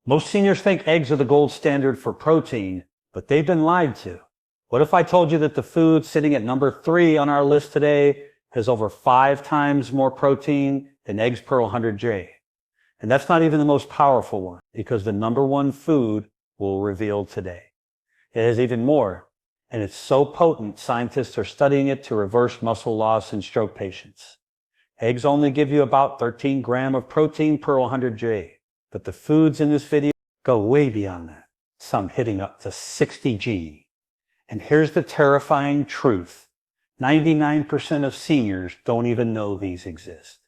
Most seniors think eggs are the gold standard for protein, but they've been lied to. What if I told you that the food sitting at number 3 on our list today has over 5 times more protein than eggs per 100J? And that's not even the most powerful one, because the number 1 food we'll reveal today. It has even more, and it's so potent scientists are studying it to reverse muscle loss in stroke patients. Eggs only give you about 13 grams of protein per 100J, but the foods in this video go way beyond that, some hitting up to 60G. And here's the terrifying truth. 99% of seniors don't even know these exist.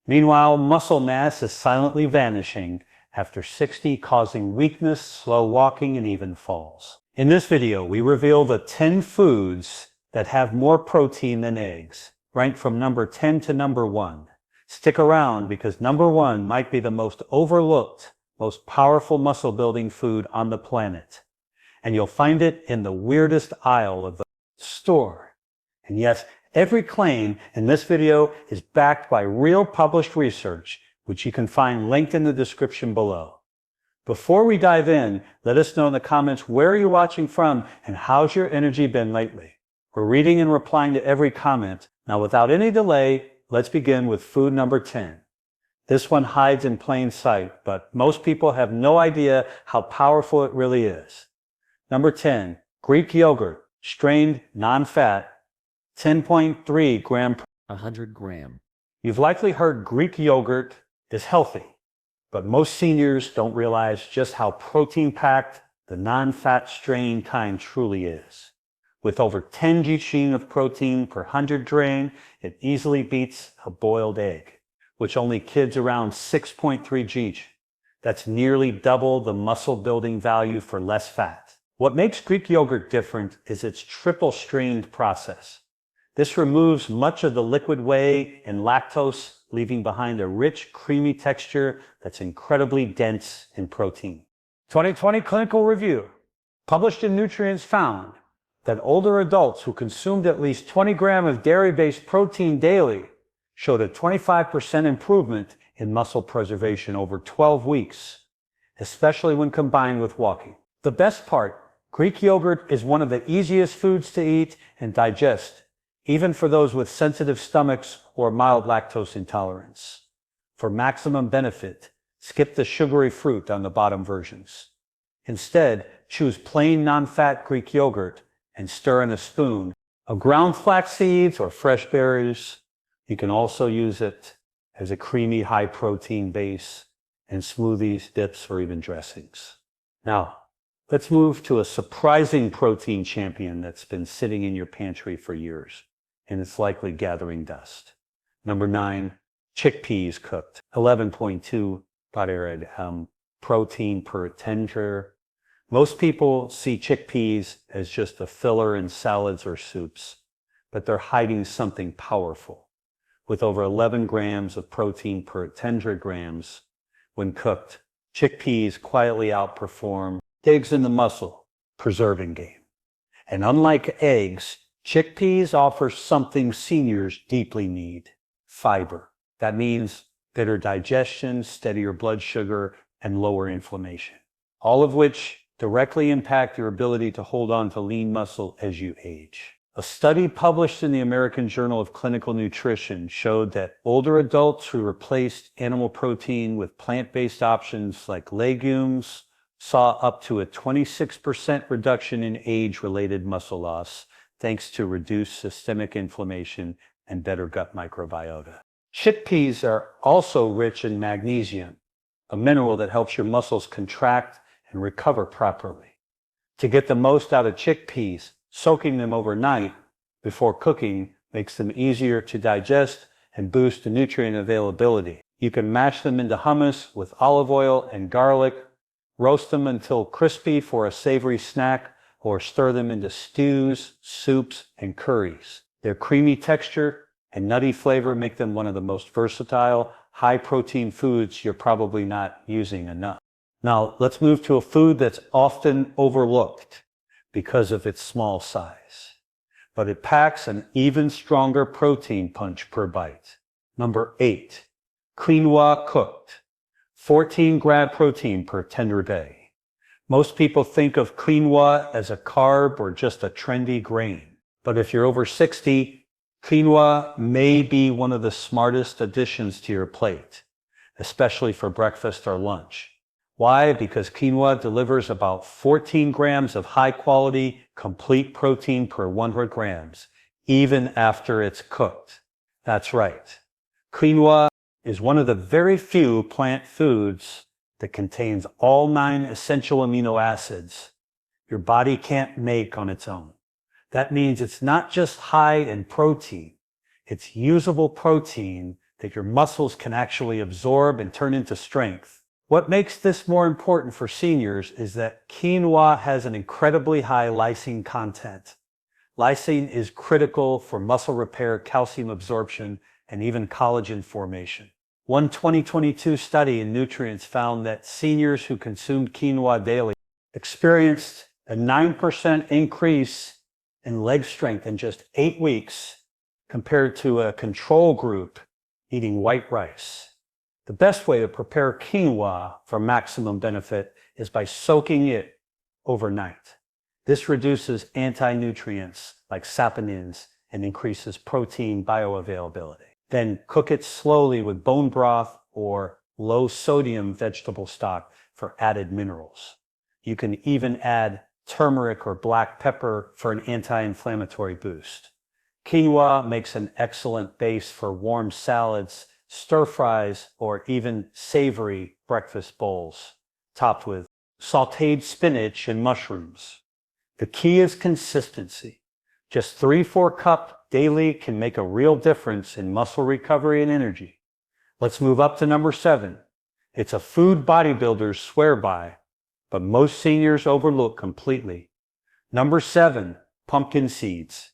Meanwhile, muscle mass is silently vanishing after 60, causing weakness, slow walking, and even falls. In this video, we reveal the 10 foods that have more protein than eggs, ranked from number 10 to number 1. Stick around because number 1 might be the most overlooked, most powerful muscle building food on the planet. And you'll find it in the weirdest aisle of the store. And yes, every claim in this video is backed by real published research, which you can find linked in the description below. Before we dive in, let us know in the comments where you're watching from and how's your energy been lately. We're reading and replying to every comment. Now, without any delay, let's begin with food number 10. This one hides in plain sight, but most people have no idea how powerful it really is. Number 10, Greek yogurt, strained, non-fat, 10.3 gram per 100 gram. You've likely heard Greek yogurt is healthy, but most seniors don't realize just how protein-packed the non-fat strained kind truly is. With over 10 g of protein per 100 grain, it easily beats a boiled egg, which only kids around 6.3 g. That's nearly double the muscle building value for less fat. What makes Greek yogurt different is its triple strained process. This removes much of the liquid whey and lactose, leaving behind a rich, creamy texture that's incredibly dense in protein. 2020 clinical review, published in Nutrients, found that older adults who consumed at least 20 grams of dairy-based protein daily showed a 25% improvement in muscle preservation over 12 weeks, especially when combined with walking. The best part, Greek yogurt is one of the easiest foods to eat and digest, even for those with sensitive stomachs or mild lactose intolerance. For maximum benefit, skip the sugary fruit on the bottom versions. Instead, choose plain non-fat Greek yogurt and stir in a spoon of ground flax seeds or fresh berries. You can also use it as a creamy, high-protein base in smoothies, dips, or even dressings. Now, let's move to a surprising protein champion that's been sitting in your pantry for years, and it's likely gathering dust. Number 9, chickpeas cooked. 11.2 protein per 10J. Most people see chickpeas as just a filler in salads or soups, but they're hiding something powerful. With over 11 grams of protein per 10J, when cooked, chickpeas quietly outperform eggs in the muscle preserving game. And unlike eggs, chickpeas offer something seniors deeply need: fiber. That means better digestion, steadier blood sugar, and lower inflammation, all of which directly impact your ability to hold on to lean muscle as you age. A study published in the American Journal of Clinical Nutrition showed that older adults who replaced animal protein with plant-based options like legumes saw up to a 26% reduction in age-related muscle loss, thanks to reduced systemic inflammation and better gut microbiota. Chickpeas are also rich in magnesium, a mineral that helps your muscles contract and recover properly. To get the most out of chickpeas, soaking them overnight before cooking makes them easier to digest and boost the nutrient availability. You can mash them into hummus with olive oil and garlic, roast them until crispy for a savory snack, or stir them into stews, soups, and curries. Their creamy texture and nutty flavor make them one of the most versatile, high-protein foods you're probably not using enough. Now, let's move to a food that's often overlooked because of its small size, but it packs an even stronger protein punch per bite. Number 8, quinoa cooked. 14-gram protein per tender day. Most people think of quinoa as a carb or just a trendy grain. But if you're over 60, quinoa may be one of the smartest additions to your plate, especially for breakfast or lunch. Why? Because quinoa delivers about 14 grams of high-quality, complete protein per 100 grams, even after it's cooked. That's right. Quinoa is one of the very few plant foods that contains all 9 essential amino acids your body can't make on its own. That means it's not just high in protein, it's usable protein that your muscles can actually absorb and turn into strength. What makes this more important for seniors is that quinoa has an incredibly high lysine content. Lysine is critical for muscle repair, calcium absorption, and even collagen formation. One 2022 study in Nutrients found that seniors who consumed quinoa daily experienced a 9% increase in leg strength in just 8 weeks compared to a control group eating white rice. The best way to prepare quinoa for maximum benefit is by soaking it overnight. This reduces anti-nutrients like saponins and increases protein bioavailability. Then cook it slowly with bone broth or low-sodium vegetable stock for added minerals. You can even add turmeric or black pepper for an anti-inflammatory boost. Quinoa makes an excellent base for warm salads, stir-fries, or even savory breakfast bowls, topped with sautéed spinach and mushrooms. The key is consistency. Just 3-4 cups daily can make a real difference in muscle recovery and energy. Let's move up to number 7. It's a food bodybuilders swear by, but most seniors overlook completely. Number 7, pumpkin seeds.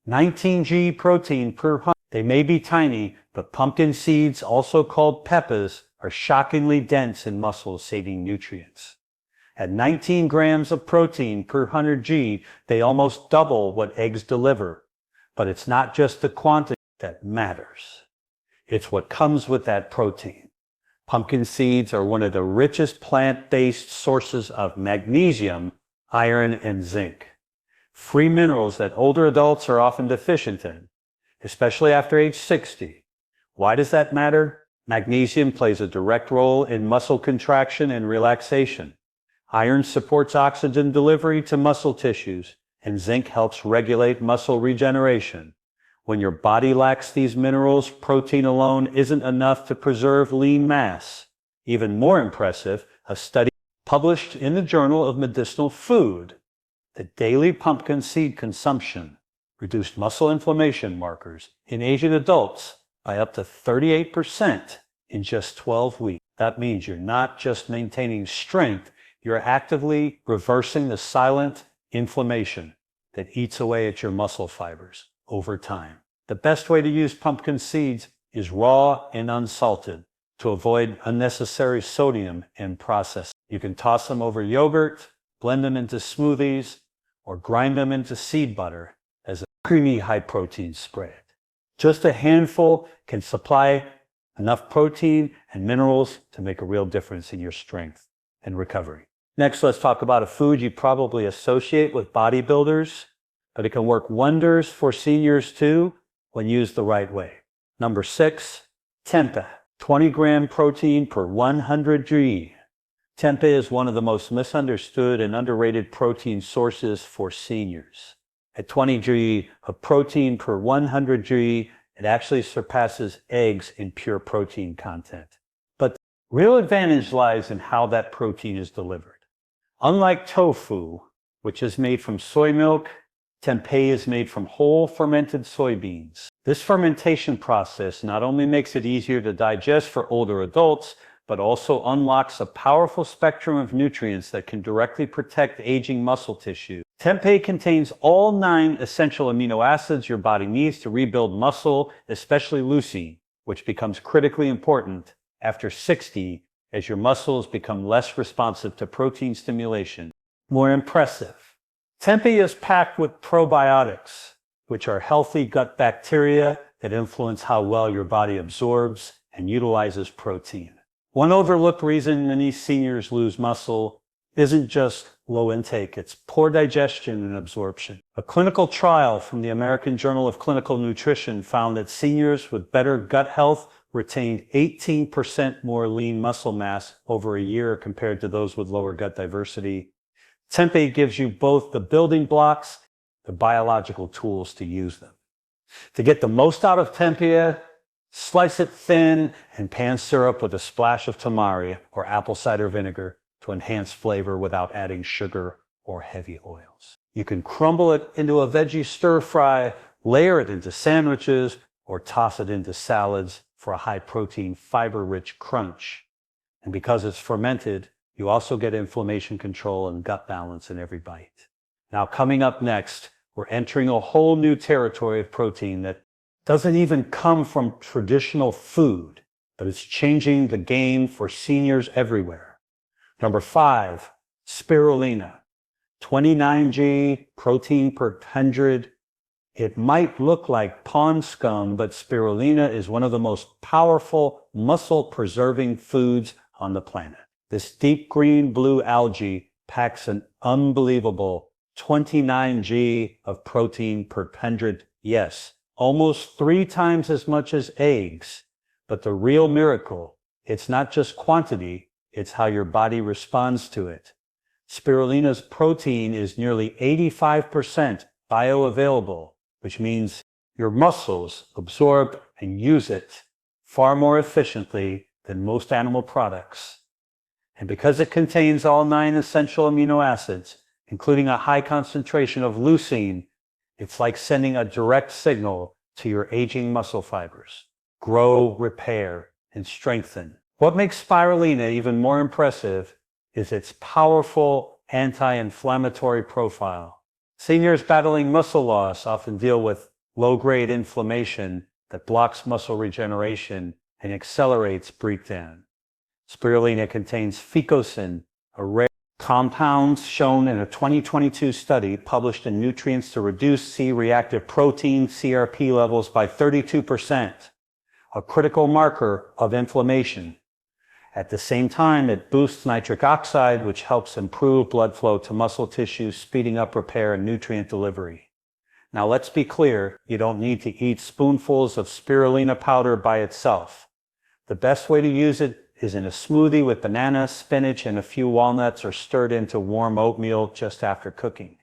19 g protein per 100. They may be tiny, but pumpkin seeds, also called peppers, are shockingly dense in muscle-saving nutrients. At 19 grams of protein per 100 g, they almost double what eggs deliver. But it's not just the quantity that matters. It's what comes with that protein. Pumpkin seeds are one of the richest plant-based sources of magnesium, iron, and zinc. Free minerals that older adults are often deficient in, especially after age 60. Why does that matter? Magnesium plays a direct role in muscle contraction and relaxation. Iron supports oxygen delivery to muscle tissues, and zinc helps regulate muscle regeneration. When your body lacks these minerals, protein alone isn't enough to preserve lean mass. Even more impressive, a study published in the Journal of Medicinal Food that daily pumpkin seed consumption reduced muscle inflammation markers in Asian adults by up to 38% in just 12 weeks. That means you're not just maintaining strength, you're actively reversing the silent inflammation that eats away at your muscle fibers over time. The best way to use pumpkin seeds is raw and unsalted to avoid unnecessary sodium in processing. You can toss them over yogurt, blend them into smoothies, or grind them into seed butter as a creamy high-protein spread. Just a handful can supply enough protein and minerals to make a real difference in your strength and recovery. Next, let's talk about a food you probably associate with bodybuilders, but it can work wonders for seniors too when used the right way. Number 6, tempeh. 20-gram protein per 100 g. Tempeh is one of the most misunderstood and underrated protein sources for seniors. At 20 g of protein per 100 g, it actually surpasses eggs in pure protein content. But the real advantage lies in how that protein is delivered. Unlike tofu, which is made from soy milk, tempeh is made from whole fermented soybeans. This fermentation process not only makes it easier to digest for older adults, but also unlocks a powerful spectrum of nutrients that can directly protect aging muscle tissue. Tempeh contains all 9 essential amino acids your body needs to rebuild muscle, especially leucine, which becomes critically important after 60 as your muscles become less responsive to protein stimulation. More impressive, tempeh is packed with probiotics, which are healthy gut bacteria that influence how well your body absorbs and utilizes protein. One overlooked reason many seniors lose muscle isn't just low intake, it's poor digestion and absorption. A clinical trial from the American Journal of Clinical Nutrition found that seniors with better gut health retained 18% more lean muscle mass over a year compared to those with lower gut diversity. Tempeh gives you both the building blocks, the biological tools to use them. To get the most out of tempeh, slice it thin and pan syrup with a splash of tamari or apple cider vinegar to enhance flavor without adding sugar or heavy oils. You can crumble it into a veggie stir fry, layer it into sandwiches, or toss it into salads for a high protein, fiber rich crunch. And because it's fermented, you also get inflammation control and gut balance in every bite. Now, coming up next, we're entering a whole new territory of protein that doesn't even come from traditional food, but it's changing the game for seniors everywhere. Number 5, spirulina. 29g protein per 100. It might look like pond scum, but spirulina is one of the most powerful muscle-preserving foods on the planet. This deep green blue algae packs an unbelievable 29g of protein per 100. Yes, almost 3 times as much as eggs. But the real miracle, it's not just quantity, it's how your body responds to it. Spirulina's protein is nearly 85% bioavailable, which means your muscles absorb and use it far more efficiently than most animal products. And because it contains all 9 essential amino acids, including a high concentration of leucine, it's like sending a direct signal to your aging muscle fibers. Grow, repair, and strengthen. What makes spirulina even more impressive is its powerful anti-inflammatory profile. Seniors battling muscle loss often deal with low-grade inflammation that blocks muscle regeneration and accelerates breakdown. Spirulina contains ficocin, a rare compound shown in a 2022 study published in Nutrients to reduce C-reactive protein CRP levels by 32%, a critical marker of inflammation. At the same time, it boosts nitric oxide, which helps improve blood flow to muscle tissue, speeding up repair and nutrient delivery. Now let's be clear, you don't need to eat spoonfuls of spirulina powder by itself. The best way to use it is in a smoothie with banana, spinach, and a few walnuts, or stirred into warm oatmeal just after cooking.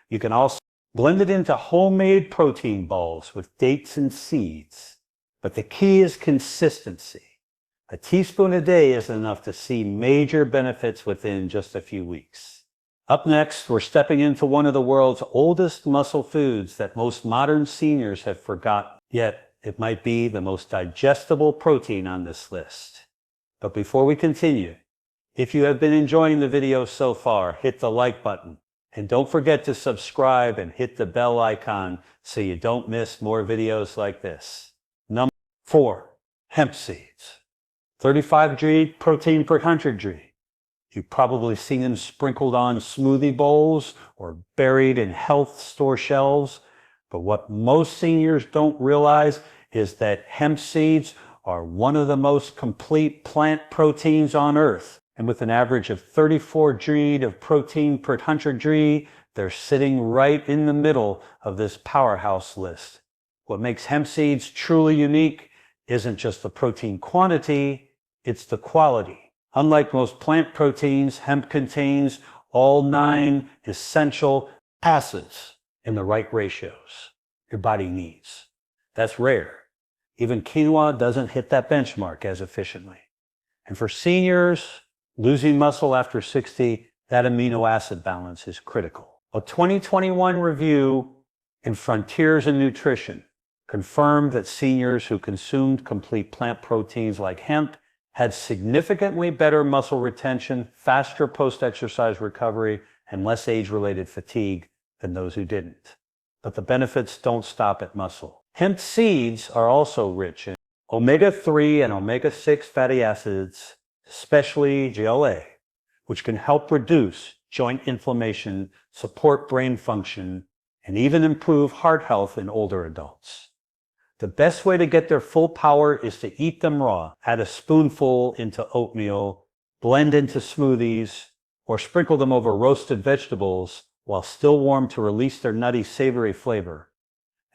You can also blend it into homemade protein balls with dates and seeds. But the key is consistency. A teaspoon a day isn't enough to see major benefits within just a few weeks. Up next, we're stepping into one of the world's oldest muscle foods that most modern seniors have forgotten, yet it might be the most digestible protein on this list. But before we continue, if you have been enjoying the video so far, hit the like button. And don't forget to subscribe and hit the bell icon so you don't miss more videos like this. Number 4, hemp seeds. 35g protein per 100g. You've probably seen them sprinkled on smoothie bowls or buried in health store shelves. But what most seniors don't realize is that hemp seeds are one of the most complete plant proteins on Earth. And with an average of 34g of protein per 100g, they're sitting right in the middle of this powerhouse list. What makes hemp seeds truly unique isn't just the protein quantity, it's the quality. Unlike most plant proteins, hemp contains all 9 essential acids in the right ratios your body needs. That's rare. Even quinoa doesn't hit that benchmark as efficiently. And for seniors losing muscle after 60, that amino acid balance is critical. A 2021 review in Frontiers in Nutrition confirmed that seniors who consumed complete plant proteins like hemp had significantly better muscle retention, faster post-exercise recovery, and less age-related fatigue than those who didn't. But the benefits don't stop at muscle. Hemp seeds are also rich in omega-3 and omega-6 fatty acids, especially GLA, which can help reduce joint inflammation, support brain function, and even improve heart health in older adults. The best way to get their full power is to eat them raw. Add a spoonful into oatmeal, blend into smoothies, or sprinkle them over roasted vegetables while still warm to release their nutty, savory flavor.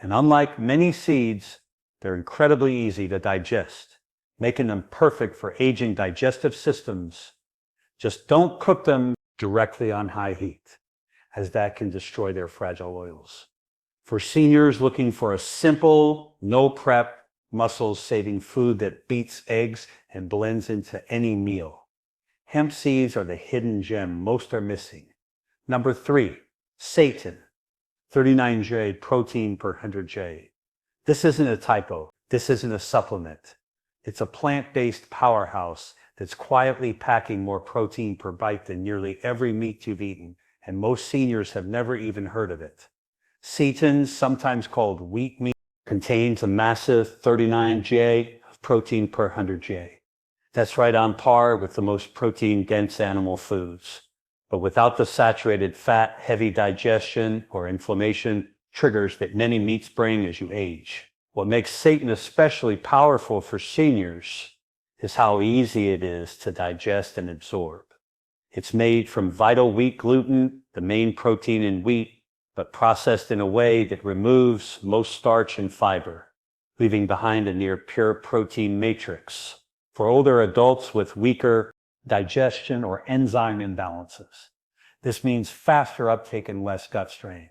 And unlike many seeds, they're incredibly easy to digest, making them perfect for aging digestive systems. Just don't cook them directly on high heat, as that can destroy their fragile oils. For seniors looking for a simple, no-prep, muscle-saving food that beats eggs and blends into any meal, hemp seeds are the hidden gem most are missing. Number 3, seitan, 39J protein per 100J. This isn't a typo. This isn't a supplement. It's a plant-based powerhouse that's quietly packing more protein per bite than nearly every meat you've eaten, and most seniors have never even heard of it. Seitan, sometimes called wheat meat, contains a massive 39J of protein per 100J. That's right on par with the most protein-dense animal foods, but without the saturated fat, heavy digestion, or inflammation triggers that many meats bring as you age. What makes seitan especially powerful for seniors is how easy it is to digest and absorb. It's made from vital wheat gluten, the main protein in wheat, but processed in a way that removes most starch and fiber, leaving behind a near pure protein matrix for older adults with weaker digestion or enzyme imbalances. This means faster uptake and less gut strain.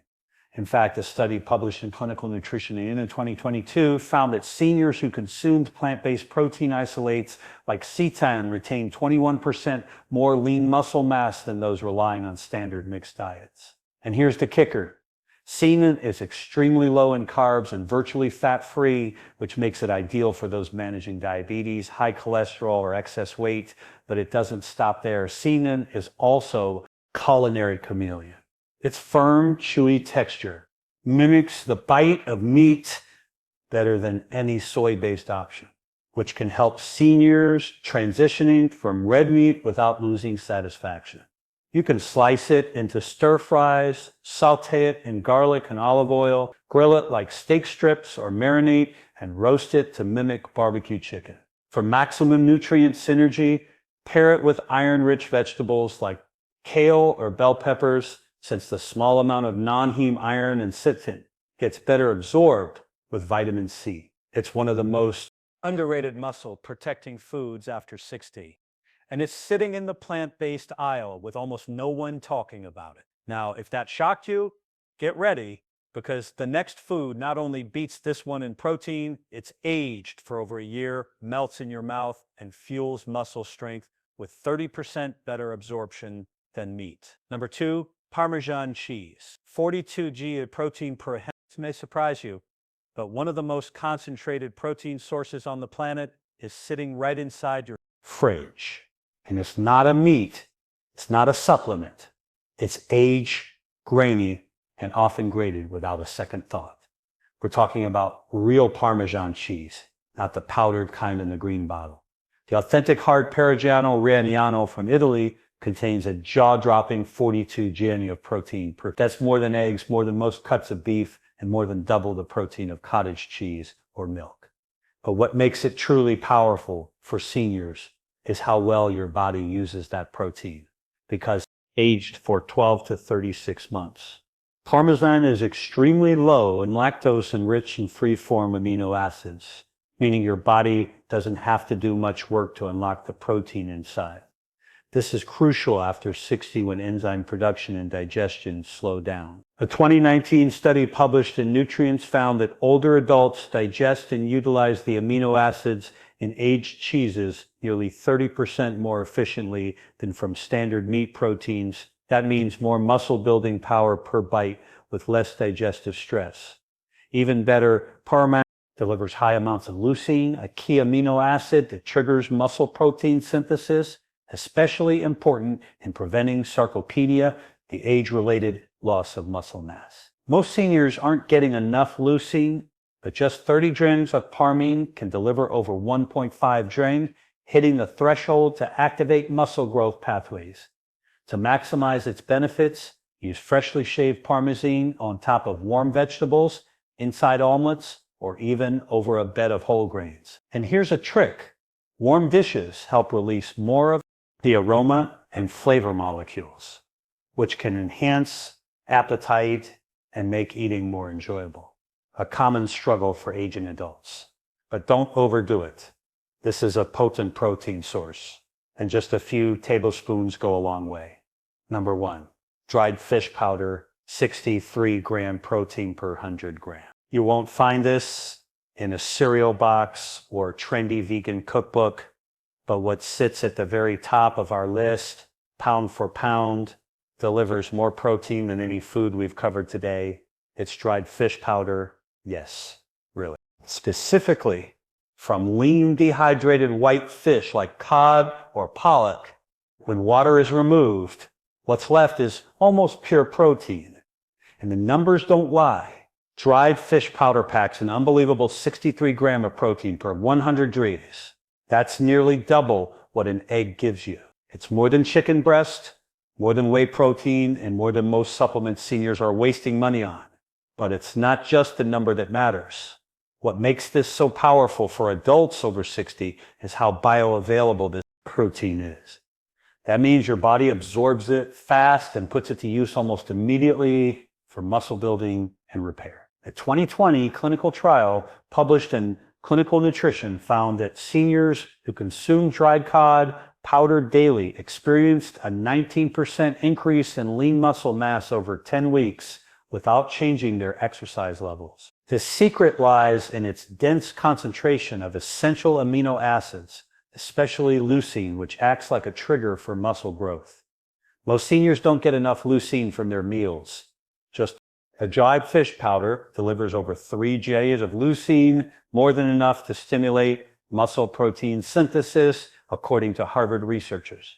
In fact, a study published in Clinical Nutrition in 2022 found that seniors who consumed plant-based protein isolates like seitan retained 21% more lean muscle mass than those relying on standard mixed diets. And here's the kicker. Seitan is extremely low in carbs and virtually fat-free, which makes it ideal for those managing diabetes, high cholesterol, or excess weight. But it doesn't stop there. Seitan is also a culinary chameleon. Its firm, chewy texture mimics the bite of meat better than any soy-based option, which can help seniors transitioning from red meat without losing satisfaction. You can slice it into stir fries, saute it in garlic and olive oil, grill it like steak strips, or marinate and roast it to mimic barbecue chicken. For maximum nutrient synergy, pair it with iron-rich vegetables like kale or bell peppers, since the small amount of non-heme iron in seitan gets better absorbed with vitamin C. It's one of the most underrated muscle-protecting foods after 60. And it's sitting in the plant-based aisle with almost no one talking about it. Now, if that shocked you, get ready, because the next food not only beats this one in protein, it's aged for over a year, melts in your mouth, and fuels muscle strength with 30% better absorption than meat. Number 2, Parmesan cheese. 42G of protein per head. This may surprise you, but one of the most concentrated protein sources on the planet is sitting right inside your fridge. And it's not a meat, it's not a supplement. It's aged, grainy, and often grated without a second thought. We're talking about real Parmesan cheese, not the powdered kind in the green bottle. The authentic hard Parmigiano Reggiano from Italy contains a jaw-dropping 42 g of protein. That's more than eggs, more than most cuts of beef, and more than double the protein of cottage cheese or milk. But what makes it truly powerful for seniors is how well your body uses that protein, because aged for 12 to 36 months. Parmesan is extremely low in lactose and rich in free-form amino acids, meaning your body doesn't have to do much work to unlock the protein inside. This is crucial after 60 when enzyme production and digestion slow down. A 2019 study published in Nutrients found that older adults digest and utilize the amino acids in aged cheeses nearly 30% more efficiently than from standard meat proteins. That means more muscle building power per bite with less digestive stress. Even better, Parmesan delivers high amounts of leucine, a key amino acid that triggers muscle protein synthesis, especially important in preventing sarcopenia, the age-related loss of muscle mass. Most seniors aren't getting enough leucine, but just 30 grams of parmine can deliver over 1.5 grams, hitting the threshold to activate muscle growth pathways. To maximize its benefits, use freshly shaved Parmesan on top of warm vegetables, inside omelets, or even over a bed of whole grains. And here's a trick. Warm dishes help release more of the aroma and flavor molecules, which can enhance appetite and make eating more enjoyable. A common struggle for aging adults. But don't overdo it. This is a potent protein source, and just a few tablespoons go a long way. Number 1, dried fish powder, 63-gram protein per 100 grams. You won't find this in a cereal box or trendy vegan cookbook, but what sits at the very top of our list, pound for pound, delivers more protein than any food we've covered today. It's dried fish powder. Yes, really. Specifically from lean dehydrated white fish like cod or pollock. When water is removed, what's left is almost pure protein. And the numbers don't lie. Dried fish powder packs an unbelievable 63 grams of protein per 100 degrees. That's nearly double what an egg gives you. It's more than chicken breast, more than whey protein, and more than most supplements seniors are wasting money on. But it's not just the number that matters. What makes this so powerful for adults over 60 is how bioavailable this protein is. That means your body absorbs it fast and puts it to use almost immediately for muscle building and repair. A 2020 clinical trial published in Clinical Nutrition found that seniors who consumed dried cod powder daily experienced a 19% increase in lean muscle mass over 10 weeks without changing their exercise levels. The secret lies in its dense concentration of essential amino acids, especially leucine, which acts like a trigger for muscle growth. Most seniors don't get enough leucine from their meals. Just a dried fish powder delivers over 3 Gs of leucine, more than enough to stimulate muscle protein synthesis, according to Harvard researchers.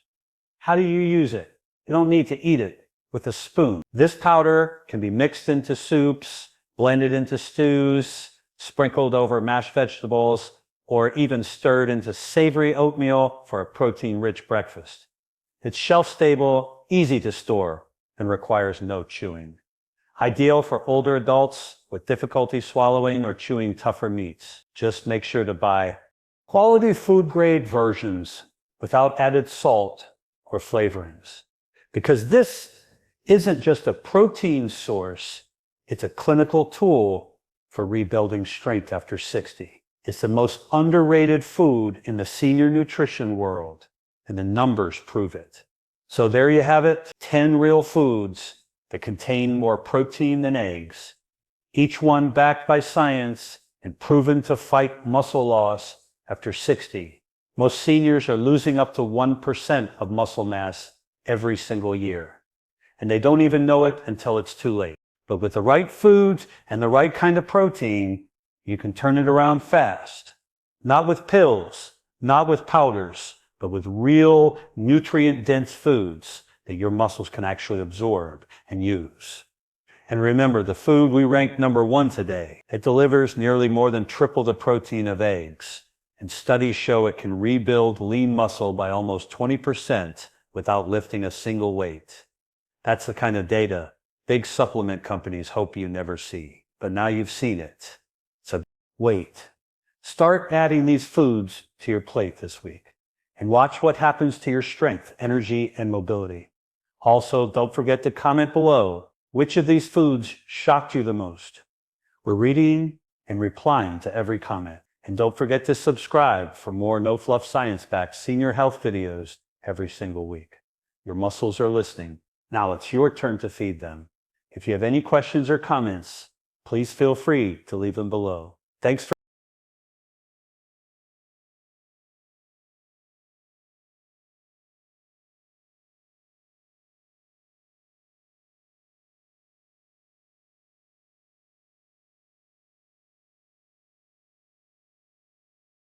How do you use it? You don't need to eat it with a spoon. This powder can be mixed into soups, blended into stews, sprinkled over mashed vegetables, or even stirred into savory oatmeal for a protein-rich breakfast. It's shelf-stable, easy to store, and requires no chewing. Ideal for older adults with difficulty swallowing or chewing tougher meats. Just make sure to buy quality food-grade versions without added salt or flavorings. Because this isn't just a protein source, it's a clinical tool for rebuilding strength after 60. It's the most underrated food in the senior nutrition world, and the numbers prove it. So there you have it, 10 real foods that contain more protein than eggs, each one backed by science and proven to fight muscle loss after 60. Most seniors are losing up to 1% of muscle mass every single year, and they don't even know it until it's too late. But with the right foods and the right kind of protein, you can turn it around fast. Not with pills, not with powders, but with real nutrient-dense foods that your muscles can actually absorb and use. And remember, the food we ranked number 1 today, it delivers nearly more than triple the protein of eggs. And studies show it can rebuild lean muscle by almost 20% without lifting a single weight. That's the kind of data big supplement companies hope you never see. But now you've seen it. So wait. Start adding these foods to your plate this week and watch what happens to your strength, energy, and mobility. Also, don't forget to comment below which of these foods shocked you the most. We're reading and replying to every comment. And don't forget to subscribe for more no-fluff science-backed senior health videos every single week. Your muscles are listening. Now it's your turn to feed them. If you have any questions or comments, please feel free to leave them below. Thanks for